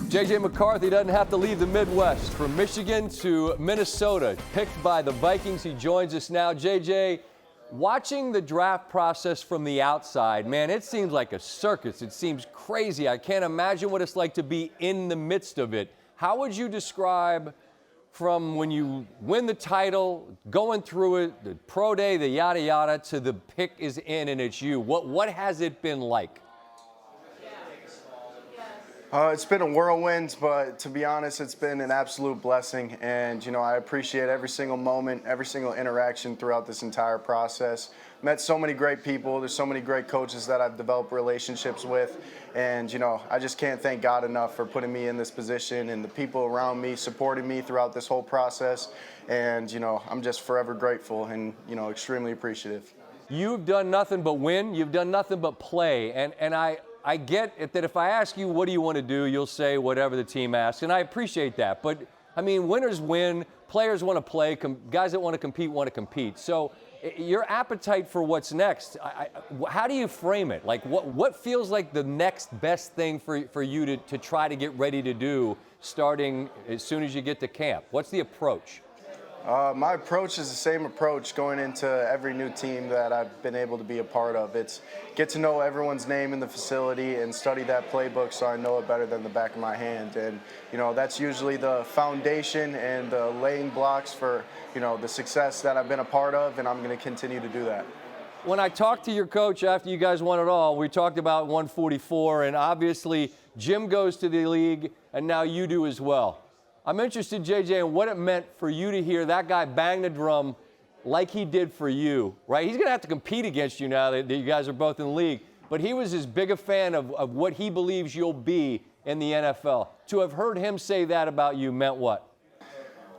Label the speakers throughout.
Speaker 1: J.J. McCarthy doesn't have to leave the Midwest. From Michigan to Minnesota, picked by the Vikings, he joins us now. J.J., watching the draft process from the outside, man, it seems like a circus. It seems crazy. I can't imagine what it's like to be in the midst of it. How would you describe from when you win the title, going through it, the pro day, the yada yada, to the pick is in and it's you? What has it been like?
Speaker 2: It's been a whirlwind, but to be honest, it's been an absolute blessing. And, you know, I appreciate every single moment, every single interaction throughout this entire process. Met so many great people. There's so many great coaches that I've developed relationships with. And, you know, I just can't thank God enough for putting me in this position and the people around me supporting me throughout this whole process. And, you know, I'm just forever grateful and, you know, extremely appreciative.
Speaker 1: You've done nothing but win. You've done nothing but play. And I get it that if I ask you what do you want to do, you'll say whatever the team asks, and I appreciate that. But, I mean, winners win, players want to play, guys that want to compete want to compete. So your appetite for what's next, how do you frame it? Like, what feels like the next best thing for you to try to get ready to do starting as soon as you get to camp? What's the approach?
Speaker 2: My approach is the same approach going into every new team that I've been able to be a part of. It's get to know everyone's name in the facility and study that playbook so I know it better than the back of my hand. And, you know, that's usually the foundation and the laying blocks for, you know, the success that I've been a part of, and I'm going to continue to do that.
Speaker 1: When I talked to your coach after you guys won it all, we talked about 144, and obviously Jim goes to the league, and now you do as well. I'm interested, JJ, in what it meant for you to hear that guy bang the drum like he did for you, right? He's going to have to compete against you now that you guys are both in the league, but he was as big a fan of what he believes you'll be in the NFL. To have heard him say that about you meant what?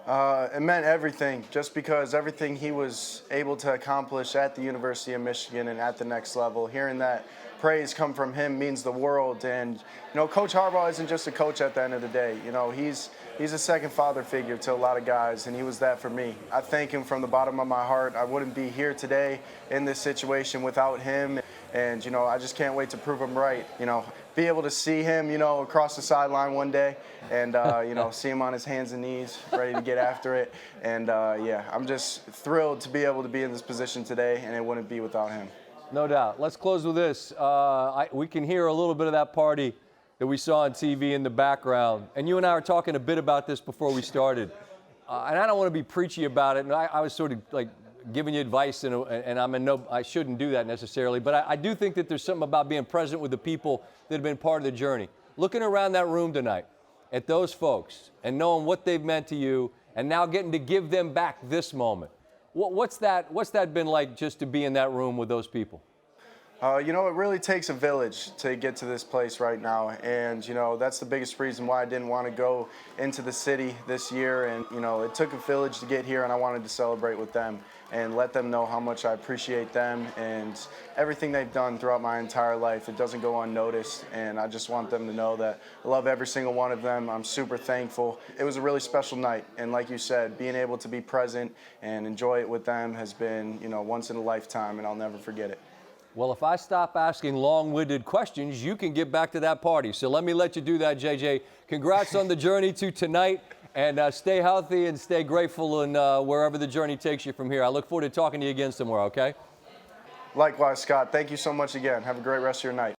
Speaker 2: It meant everything, just because everything he was able to accomplish at the University of Michigan and at the next level, hearing that praise come from him means the world. And, you know, Coach Harbaugh isn't just a coach at the end of the day. You know, he's a second father figure to a lot of guys, and he was that for me. I thank him from the bottom of my heart. I wouldn't be here today in this situation without him. And, you know, I just can't wait to prove him right. You know, be able to see him, you know, across the sideline one day and, you know, see him on his hands and knees, ready to get after it. And, yeah, I'm just thrilled to be able to be in this position today, and it wouldn't be without him.
Speaker 1: No doubt. Let's close with this. We can hear a little bit of that party that we saw on TV in the background. And you and I were talking a bit about this before we started. And I don't want to be preachy about it. And I was sort of like giving you advice, and I shouldn't do that necessarily. But I do think that there's something about being present with the people that have been part of the journey. Looking around that room tonight at those folks and knowing what they've meant to you and now getting to give them back this moment. What's that been like just to be in that room with those people?
Speaker 2: You know, it really takes a village to get to this place right now. And, you know, that's the biggest reason why I didn't want to go into the city this year. And, you know, it took a village to get here, and I wanted to celebrate with them and let them know how much I appreciate them and everything they've done throughout my entire life. It doesn't go unnoticed, and I just want them to know that I love every single one of them. I'm super thankful. It was a really special night, and like you said, being able to be present and enjoy it with them has been, you know, once in a lifetime, and I'll never forget it.
Speaker 1: Well, if I stop asking long-winded questions, you can get back to that party. So let me let you do that, JJ. Congrats on the journey to tonight, and stay healthy and stay grateful in wherever the journey takes you from here. I look forward to talking to you again somewhere, okay?
Speaker 2: Likewise, Scott. Thank you so much again. Have a great rest of your night.